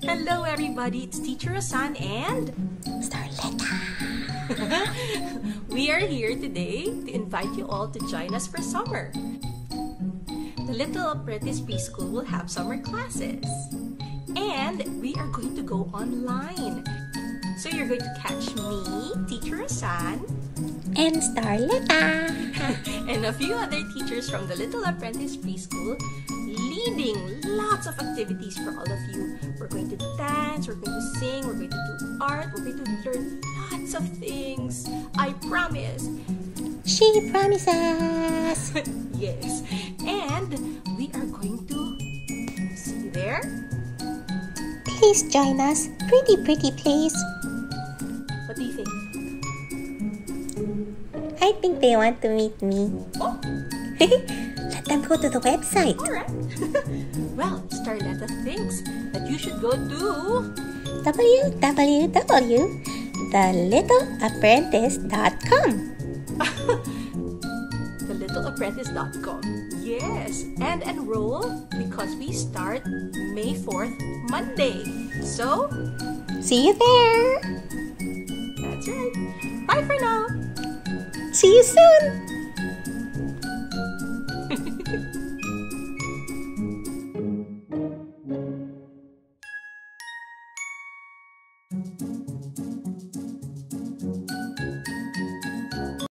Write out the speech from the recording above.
Hello everybody, it's Teacher Rosanne and Starlettah. We are here today to invite you all to join us for summer. The Little Apprentice Preschool will have summer classes and we are going to go online. So you're going to catch me, Teacher Rosanne, And Starlettah. and a few other teachers from the Little Apprentice Preschool leading lots of activities for all of you. We're going to dance, we're going to sing, we're going to do art, we're going to learn lots of things. I promise. She promises. Yes. And we are going to see you there. Please join us. Pretty place. What do you think? I think they want to meet me. Oh, Let them go to the website. alright. Well, Starlettah thinks that you should go to www.thelittleapprentice.com. thelittleapprentice.com. Yes, and enroll because we start May 4th, Monday. So, See you there. that's right. Bye for now. See you soon.